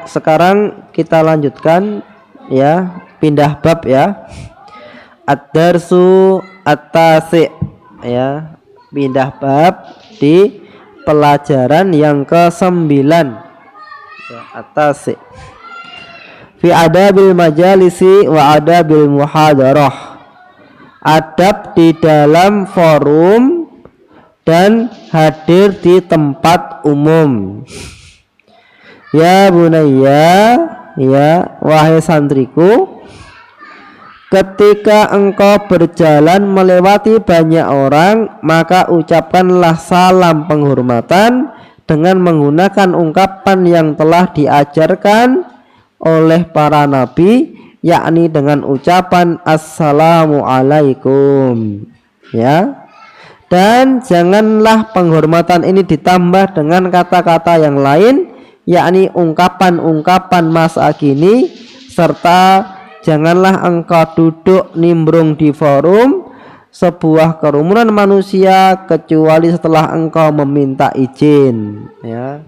sekarang kita lanjutkan ya, pindah bab ya. Ad-darsu at-tasi' ya, pindah bab di pelajaran yang ke-9 ya, at-tasi'. Fi adabil majalisi wa adabil muhadarah. Adab di dalam forum dan hadir di tempat umum. Ya bunayya, ya wahai santriku, ketika engkau berjalan melewati banyak orang, maka ucapkanlah salam penghormatan dengan menggunakan ungkapan yang telah diajarkan oleh para nabi, yakni dengan ucapan assalamu alaikum ya. Dan janganlah penghormatan ini ditambah dengan kata-kata yang lain, yakni ungkapan-ungkapan masa kini, serta janganlah engkau duduk nimbrung di forum sebuah kerumunan manusia kecuali setelah engkau meminta izin ya.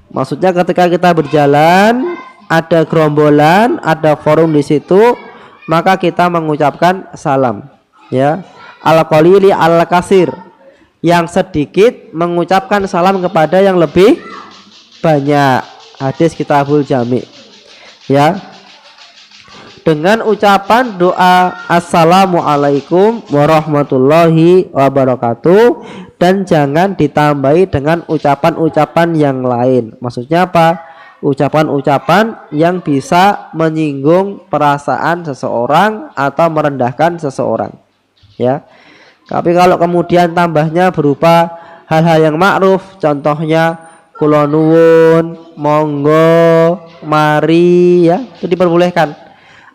Maksudnya ketika kita berjalan, ada gerombolan, ada forum di situ, maka kita mengucapkan salam ya. Al-qalili al-kasir, yang sedikit mengucapkan salam kepada yang lebih banyak. Hadis Kitabul Jami ya. Dengan ucapan doa assalamualaikum warahmatullahi wabarakatuh, dan jangan ditambahi dengan ucapan-ucapan yang lain. Maksudnya apa? Ucapan-ucapan yang bisa menyinggung perasaan seseorang atau merendahkan seseorang ya. Tapi kalau kemudian tambahnya berupa hal-hal yang ma'ruf, contohnya kula nuwun, monggo, mari ya, itu diperbolehkan.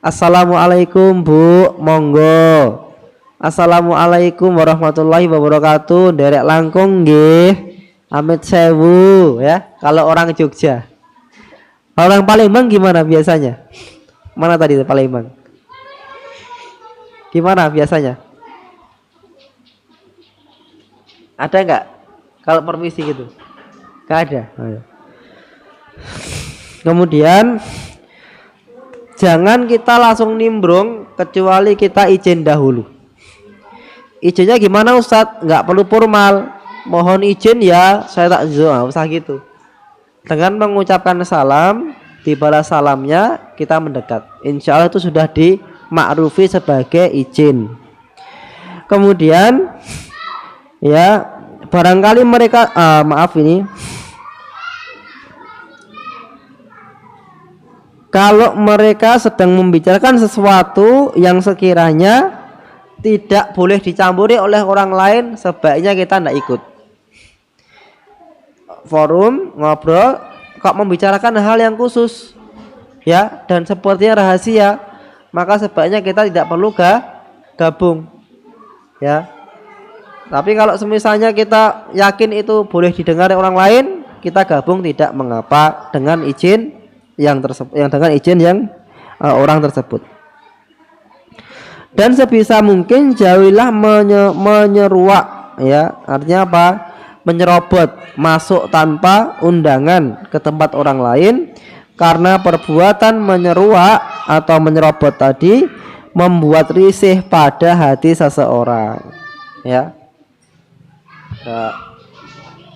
Assalamualaikum Bu, monggo. Assalamualaikum warahmatullahi wabarakatuh, derek langkung nggih, amit sewu ya. Kalau orang Jogja. Orang Palembang gimana biasanya? Mana tadi Palembang? Gimana biasanya? Ada nggak kalau permisi gitu? Nggak ada. Kemudian jangan kita langsung nimbrung kecuali kita izin dahulu. Izinnya gimana Ustadz? Nggak perlu formal. Mohon izin ya, saya tak usah gitu. Dengan mengucapkan salam, dibalas salamnya kita mendekat. Insya Allah itu sudah dimakrufi sebagai izin. Kemudian ya, barangkali mereka kalau mereka sedang membicarakan sesuatu yang sekiranya tidak boleh dicampuri oleh orang lain, sebaiknya kita tidak ikut. Forum ngobrol kok membicarakan hal yang khusus ya, dan sepertinya rahasia, maka sebaiknya kita tidak perlu gabung ya. Tapi kalau semisalnya kita yakin itu boleh didengar orang lain, kita gabung tidak mengapa dengan izin yang orang tersebut. Dan sebisa mungkin jauhilah menyeruak ya, artinya apa? Menyerobot masuk tanpa undangan ke tempat orang lain, karena perbuatan menyeruak atau menyerobot tadi membuat risih pada hati seseorang ya. Nah,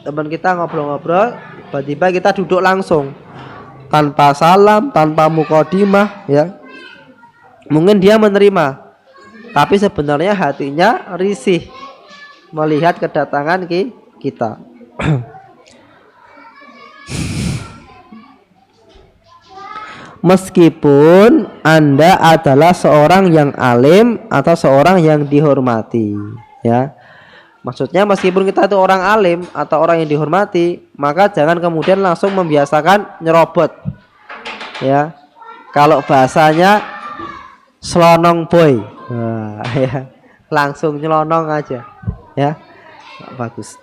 teman kita ngobrol-ngobrol, tiba-tiba kita duduk langsung tanpa salam, tanpa mukadimah ya. Mungkin dia menerima, tapi sebenarnya hatinya risih melihat kedatangan kita. Meskipun Anda adalah seorang yang alim atau seorang yang dihormati ya. Maksudnya meskipun kita itu orang alim atau orang yang dihormati, maka jangan kemudian langsung membiasakan nyerobot ya. Kalau bahasanya selonong boy, nah, ya, langsung nyelonong aja ya, bagus.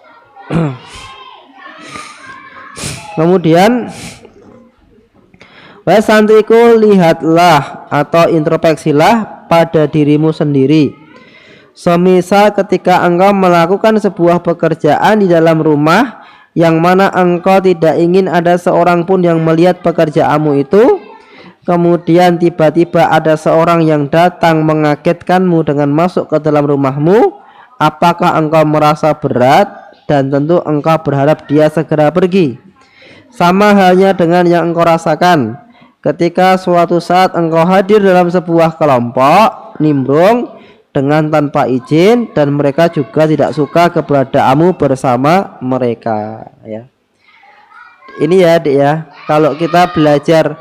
Kemudian wahai santriku, lihatlah atau introspeksilah pada dirimu sendiri. Semisal ketika engkau melakukan sebuah pekerjaan di dalam rumah yang mana engkau tidak ingin ada seorang pun yang melihat pekerjaanmu itu. Kemudian tiba-tiba ada seorang yang datang mengagetkanmu dengan masuk ke dalam rumahmu. Apakah engkau merasa berat? Dan tentu engkau berharap dia segera pergi. Sama halnya dengan yang engkau rasakan ketika suatu saat engkau hadir dalam sebuah kelompok nimbrung dengan tanpa izin, dan mereka juga tidak suka keberadaanmu bersama mereka, ya. Ini ya, Dik, ya. Kalau kita belajar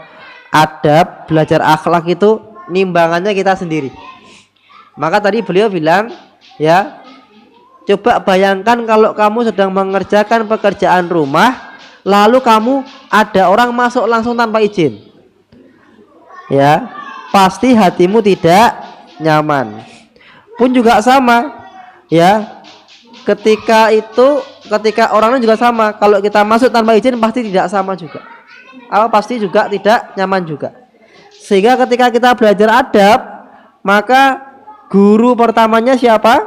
adab, belajar akhlak itu nimbangannya kita sendiri. Maka tadi beliau bilang, ya, coba bayangkan kalau kamu sedang mengerjakan pekerjaan rumah, lalu kamu ada orang masuk langsung tanpa izin. Ya, pasti hatimu tidak nyaman. Pun juga sama, ya. Ketika orangnya juga sama. Kalau kita masuk tanpa izin pasti tidak sama juga. Pasti juga tidak nyaman juga. Sehingga ketika kita belajar adab, maka guru pertamanya siapa?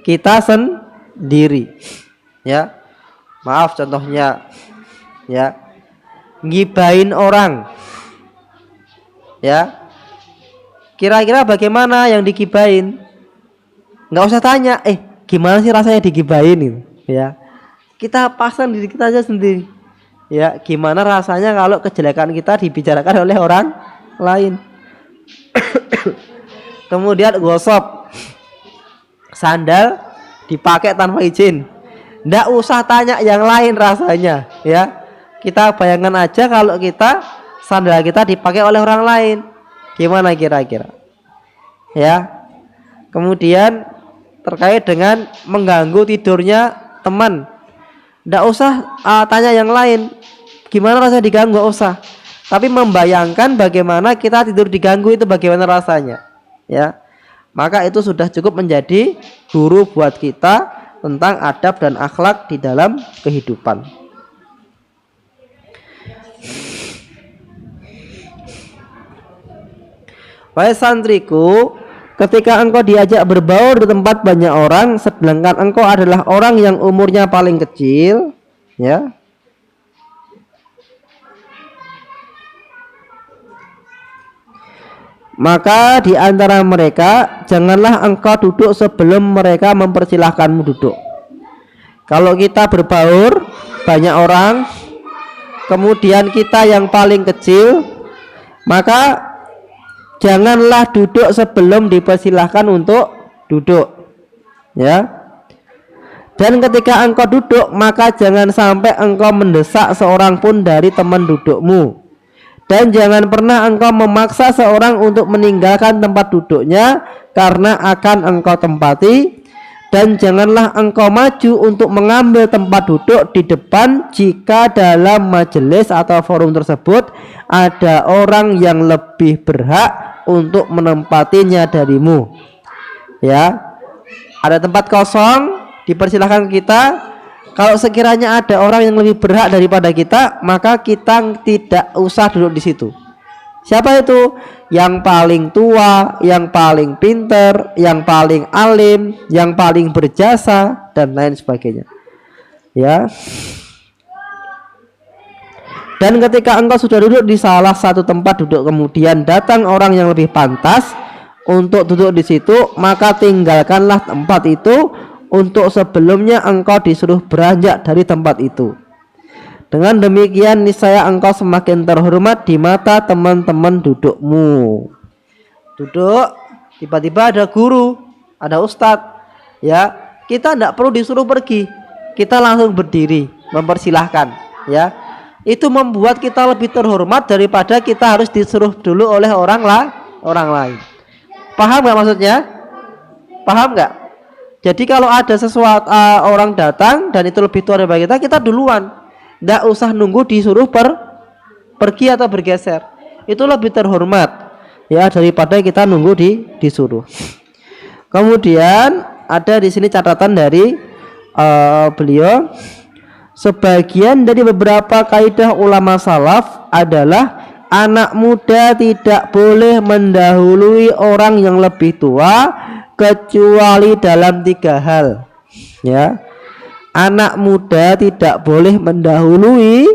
Kita sendiri. Ya. Maaf contohnya, ya. Ngibain orang. Ya. Kira-kira bagaimana yang digibain? Nggak usah tanya, gimana sih rasanya digibain itu, ya. Kita pasang diri kita aja sendiri, ya. Gimana rasanya kalau kejelekan kita dibicarakan oleh orang lain? Kemudian gosok sandal dipakai tanpa izin, nggak usah tanya yang lain rasanya, ya. Kita bayangkan aja kalau sandal kita dipakai oleh orang lain. Gimana kira-kira? Ya. Kemudian terkait dengan mengganggu tidurnya teman, nggak usah tanya yang lain gimana rasanya diganggu, nggak usah. Tapi membayangkan bagaimana kita tidur diganggu itu bagaimana rasanya, ya. Maka itu sudah cukup menjadi guru buat kita tentang adab dan akhlak di dalam kehidupan. Wahai santriku, ketika engkau diajak berbaur di tempat banyak orang, sedangkan engkau adalah orang yang umurnya paling kecil, ya, maka di antara mereka janganlah engkau duduk sebelum mereka mempersilahkanmu duduk. Kalau kita berbaur banyak orang, kemudian kita yang paling kecil, maka janganlah duduk sebelum dipersilahkan untuk duduk, ya. Dan ketika engkau duduk, maka jangan sampai engkau mendesak seorang pun dari teman dudukmu. Dan jangan pernah engkau memaksa seorang untuk meninggalkan tempat duduknya karena akan engkau tempati. Dan janganlah engkau maju untuk mengambil tempat duduk di depan jika dalam majelis atau forum tersebut ada orang yang lebih berhak untuk menempatinya darimu, ya. Ada tempat kosong, dipersilahkan kita. Kalau sekiranya ada orang yang lebih berhak daripada kita, maka kita tidak usah duduk di situ. Siapa itu? Yang paling tua, yang paling pinter, yang paling alim, yang paling berjasa, dan lain sebagainya, ya. Dan ketika engkau sudah duduk di salah satu tempat duduk, kemudian datang orang yang lebih pantas untuk duduk di situ, maka tinggalkanlah tempat itu untuk sebelumnya engkau disuruh beranjak dari tempat itu. Dengan demikian niscaya engkau semakin terhormat di mata teman-teman dudukmu. Duduk, tiba-tiba ada guru, ada ustadz, ya. Kita tidak perlu disuruh pergi, kita langsung berdiri mempersilahkan, ya. Itu membuat kita lebih terhormat daripada kita harus disuruh dulu oleh orang lain. Paham nggak maksudnya? Paham nggak? Jadi kalau ada sesuatu orang datang dan itu lebih tua daripada kita duluan, nggak usah nunggu disuruh pergi atau bergeser. Itu lebih terhormat, ya, daripada kita nunggu disuruh. Kemudian ada di sini catatan dari beliau. Sebagian dari beberapa kaidah ulama salaf adalah anak muda tidak boleh mendahului orang yang lebih tua kecuali dalam 3 hal, ya. anak muda tidak boleh mendahului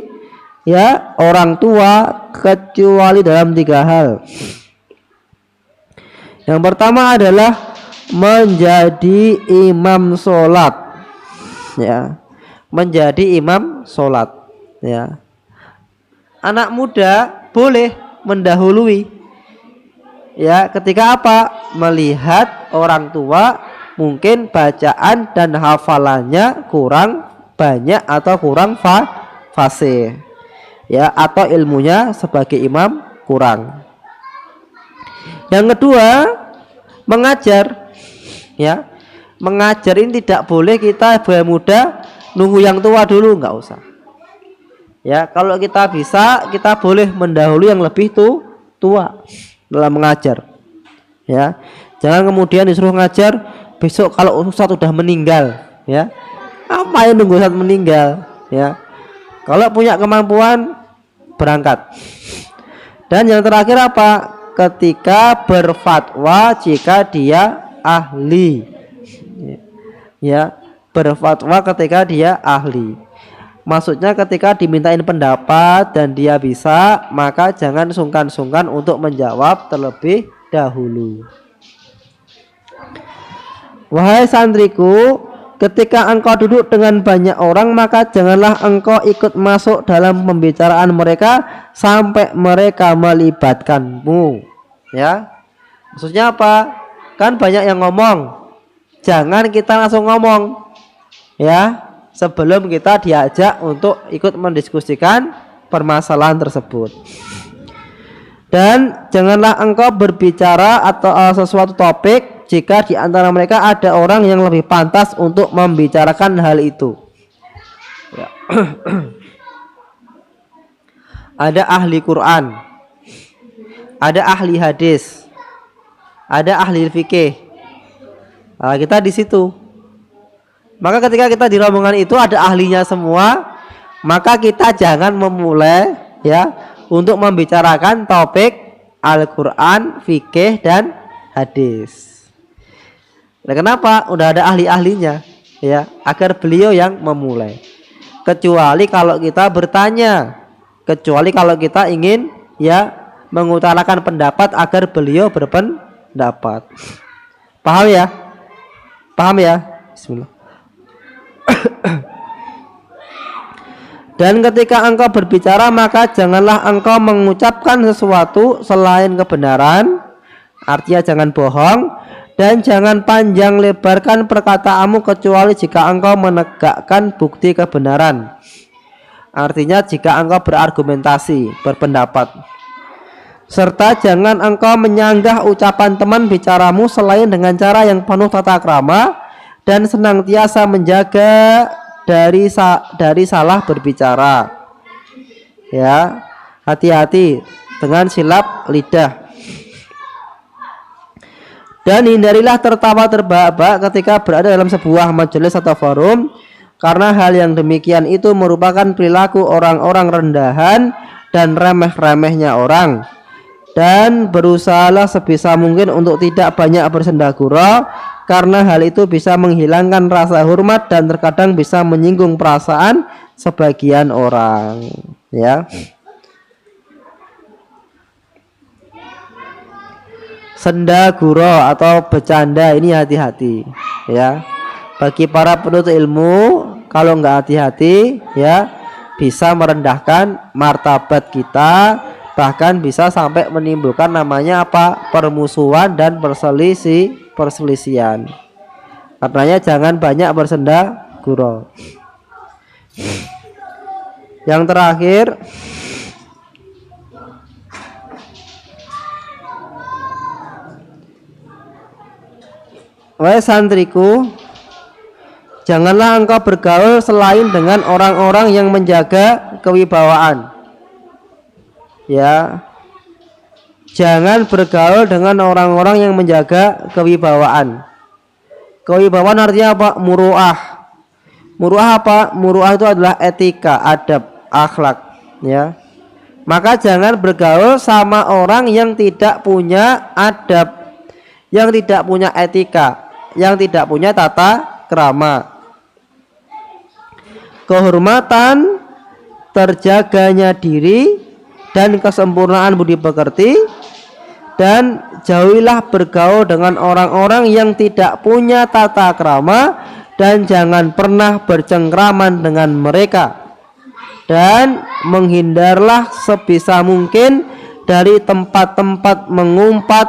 ya orang tua kecuali dalam 3 hal. Yang pertama adalah menjadi imam sholat, ya, menjadi imam sholat, ya. Anak muda boleh mendahului, ya, ketika apa? Melihat orang tua mungkin bacaan dan hafalannya kurang banyak atau kurang fasih, ya, atau ilmunya sebagai imam kurang. Yang kedua, mengajar, ya. Mengajar ini tidak boleh kita sebagai muda nunggu yang tua dulu, nggak usah. Ya, kalau kita bisa, kita boleh mendahului yang lebih tua dalam mengajar. Ya, jangan kemudian disuruh ngajar besok kalau ustadz sudah meninggal, ya. Apa yang nunggu ustadz meninggal, ya. Kalau punya kemampuan berangkat. Dan yang terakhir apa? Ketika berfatwa jika dia ahli, ya, berfatwa ketika dia ahli. Maksudnya ketika dimintain pendapat dan dia bisa, maka jangan sungkan-sungkan untuk menjawab terlebih dahulu. Wahai santriku, ketika engkau duduk dengan banyak orang, maka janganlah engkau ikut masuk dalam pembicaraan mereka sampai mereka melibatkanmu, ya. Maksudnya apa? Kan banyak yang ngomong, jangan kita langsung ngomong, ya, sebelum kita diajak untuk ikut mendiskusikan permasalahan tersebut. Dan janganlah engkau berbicara atau sesuatu topik jika di antara mereka ada orang yang lebih pantas untuk membicarakan hal itu, ya. Ada ahli Quran, ada ahli hadis, ada ahli fikih. Nah, kita di situ. Maka ketika kita di rombongan itu ada ahlinya semua, maka kita jangan memulai, ya, untuk membicarakan topik Al-Quran, fikih dan hadis. Nah, kenapa? Udah ada ahli-ahlinya, ya, agar beliau yang memulai. Kecuali kalau kita bertanya, kecuali kalau kita ingin, ya, mengutarakan pendapat agar beliau berpendapat. Paham ya? Paham ya? Bismillah. Dan ketika engkau berbicara, maka janganlah engkau mengucapkan sesuatu selain kebenaran. Artinya jangan bohong. Dan jangan panjang lebarkan perkataanmu kecuali jika engkau menegakkan bukti kebenaran. Artinya jika engkau berargumentasi, berpendapat. Serta jangan engkau menyanggah ucapan teman bicaramu selain dengan cara yang penuh tata krama dan senantiasa menjaga dari salah berbicara. Ya, hati-hati dengan silap lidah. Dan hindarilah tertawa terbahak-bahak ketika berada dalam sebuah majelis atau forum, karena hal yang demikian itu merupakan perilaku orang-orang rendahan dan remeh-remehnya orang. Dan berusahalah sebisa mungkin untuk tidak banyak bersendagurau, karena hal itu bisa menghilangkan rasa hormat dan terkadang bisa menyinggung perasaan sebagian orang, ya. Sendaguro atau bercanda ini hati-hati, ya. Bagi para penuntut ilmu, kalau nggak hati-hati, ya, bisa merendahkan martabat kita, bahkan bisa sampai menimbulkan namanya apa? Permusuhan dan perselisihan. Katanya jangan banyak bersendaguro. Yang terakhir, wahai santriku, janganlah engkau bergaul selain dengan orang-orang yang menjaga kewibawaan. Ya, jangan bergaul dengan orang-orang yang menjaga kewibawaan. Kewibawaan artinya apa? Muruah. Muruah apa? Muruah itu adalah etika, adab, akhlak, ya. Maka jangan bergaul sama orang yang tidak punya adab, yang tidak punya etika, yang tidak punya tata krama. kehormatan, terjaganya diri dan kesempurnaan budi pekerti, dan jauhilah bergaul dengan orang-orang yang tidak punya tata krama, dan jangan pernah bercengkraman dengan mereka, dan menghindarlah sebisa mungkin dari tempat-tempat mengumpat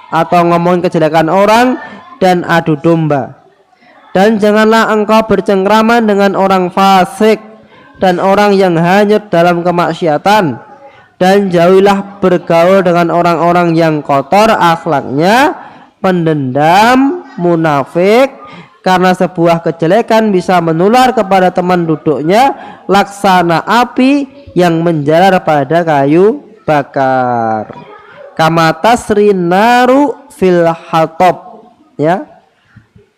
atau ngomongin kejelekan orang dan adu domba. Dan janganlah engkau bercengkraman dengan orang fasik dan orang yang hanyut dalam kemaksiatan, dan jauhilah bergaul dengan orang-orang yang kotor akhlaknya, pendendam, munafik, karena sebuah kejelekan bisa menular kepada teman duduknya laksana api yang menjalar pada kayu bakar. Kama tasri naru fil hatab, ya.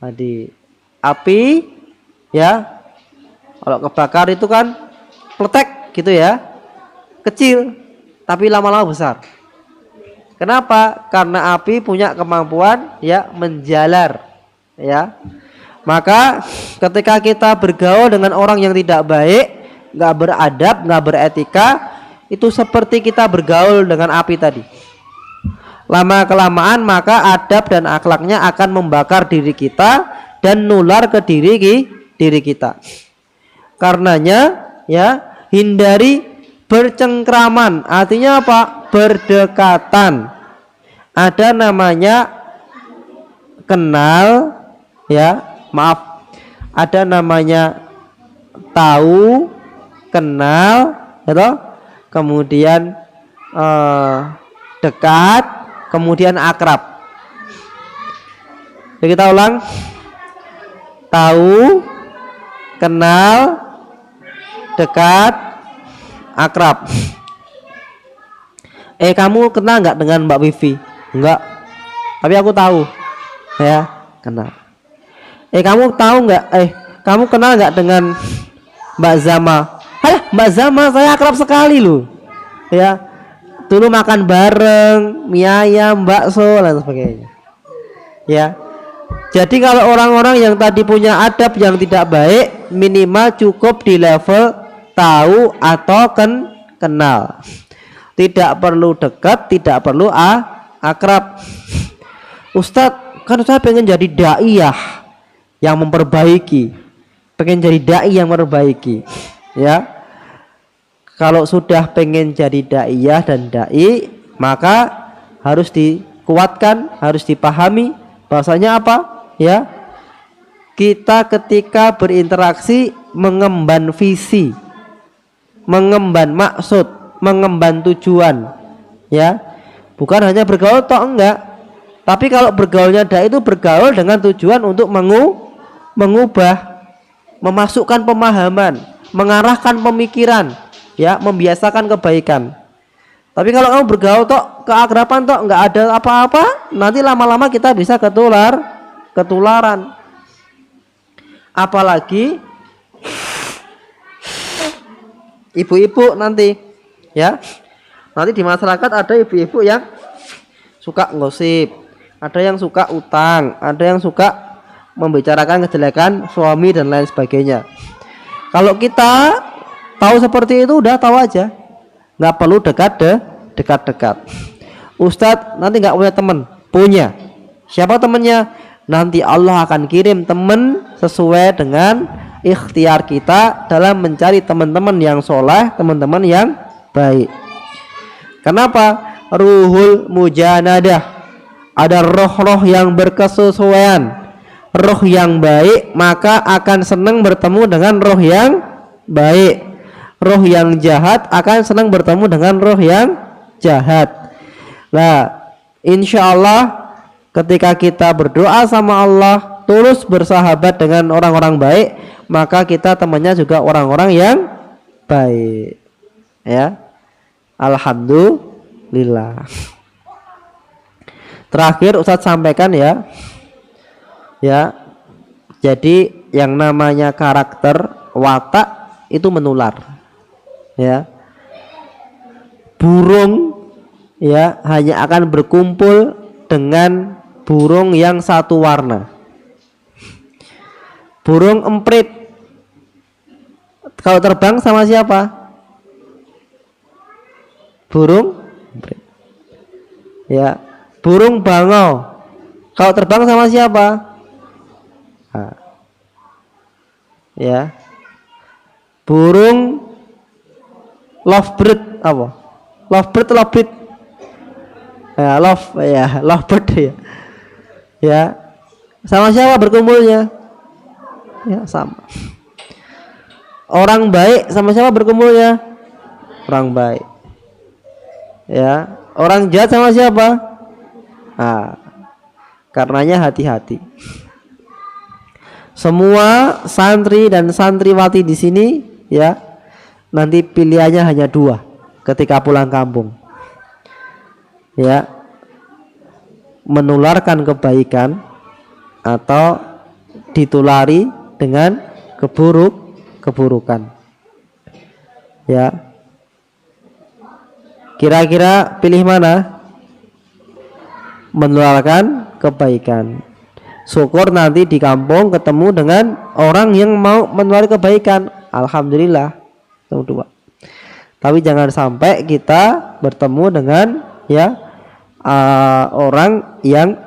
Tadi api, ya, kalau kebakar itu kan pletek gitu ya, kecil tapi lama-lama besar. Kenapa? Karena api punya kemampuan ya menjalar, ya. Maka ketika kita bergaul dengan orang yang tidak baik, nggak beradab, nggak beretika, itu seperti kita bergaul dengan api tadi. Lama kelamaan maka adab dan akhlaknya akan membakar diri kita dan nular ke diri kita. Karenanya ya, hindari bercengkraman. Artinya apa? Berdekatan. Ada namanya kenal, ya, maaf. Ada namanya tahu, kenal, gitu. Kemudian dekat, kemudian akrab. Jadi kita ulang. Tahu, kenal, dekat, akrab. Kamu kenal nggak dengan Mbak Wifi? Enggak. Tapi aku tahu. Ya, kenal. Kamu tahu nggak? Kamu kenal nggak dengan Mbak Zama? Mbak Zama saya akrab sekali loh. Ya, dulu makan bareng, mie ayam, bakso dan sebagainya. Ya. Jadi kalau orang-orang yang tadi punya adab yang tidak baik, minimal cukup di level tahu atau kenal. Tidak perlu dekat, tidak perlu akrab. Ustadz, kan saya pengen jadi daiyah yang memperbaiki, pengen jadi dai yang memperbaiki, ya. Kalau sudah pengen jadi daiyah dan dai, maka harus dikuatkan, harus dipahami bahwasanya apa? Ya, kita ketika berinteraksi mengemban visi, mengemban maksud, mengemban tujuan, ya, bukan hanya bergaul toh, enggak. Tapi kalau bergaulnya dai itu bergaul dengan tujuan untuk mengubah, memasukkan pemahaman, mengarahkan pemikiran, ya, membiasakan kebaikan. Tapi kalau kamu bergaul toh keakraban toh enggak ada apa-apa, nanti lama-lama kita bisa ketularan. Apalagi ibu-ibu nanti, ya. Nanti di masyarakat ada ibu-ibu yang suka ngosip, ada yang suka utang, ada yang suka membicarakan kejelekan suami dan lain sebagainya. Kalau kita tahu seperti itu, udah tahu aja, nggak perlu dekat-dekat. Ustadz nanti nggak punya teman, punya. Siapa temannya? Nanti Allah akan kirim teman sesuai dengan ikhtiar kita dalam mencari teman-teman yang soleh, teman-teman yang baik. Kenapa? Ruhul mujanadah, ada roh-roh yang berkesesuaian, roh yang baik maka akan senang bertemu dengan roh yang baik. Roh yang jahat akan senang bertemu dengan roh yang jahat. Nah, insya Allah ketika kita berdoa sama Allah, tulus bersahabat dengan orang-orang baik, maka kita temannya juga orang-orang yang baik, ya. Alhamdulillah. Terakhir Ustadz sampaikan, ya. Jadi yang namanya karakter, watak itu menular, ya. Burung, ya, hanya akan berkumpul dengan burung yang satu warna. Burung emprit Kalau terbang sama siapa? Burung. Ya, burung bangau. Kalau terbang sama siapa? Nah, ya. Burung lovebird apa? Lovebird. Ya, lovebird ya. Ya. Sama siapa berkumpulnya? Ya, sama. Orang baik sama siapa berkumpulnya? Orang baik. Ya, orang jahat sama siapa? Nah, karenanya hati-hati. Semua santri dan santriwati di sini ya, nanti pilihannya hanya dua ketika pulang kampung. Ya, menularkan kebaikan atau ditulari dengan keburukan. Ya. Kira-kira pilih mana? Menularkan kebaikan. Syukur nanti di kampung ketemu dengan orang yang mau menulari kebaikan. Alhamdulillah. Itu dua. Tapi jangan sampai kita bertemu dengan ya orang yang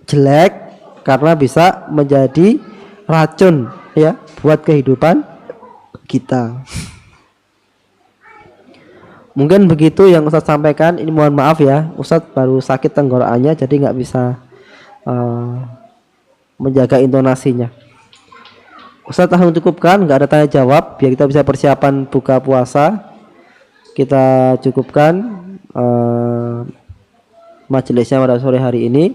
jelek karena bisa menjadi racun ya buat kehidupan kita. Mungkin begitu yang Ustadz sampaikan. Ini mohon maaf ya, Ustadz baru sakit tenggorokannya jadi nggak bisa menjaga intonasinya. Ustadz langsung cukupkan, nggak ada tanya jawab biar kita bisa persiapan buka puasa. Kita cukupkan majelisnya pada sore hari ini.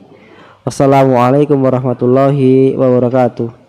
Wassalamualaikum warahmatullahi wabarakatuh.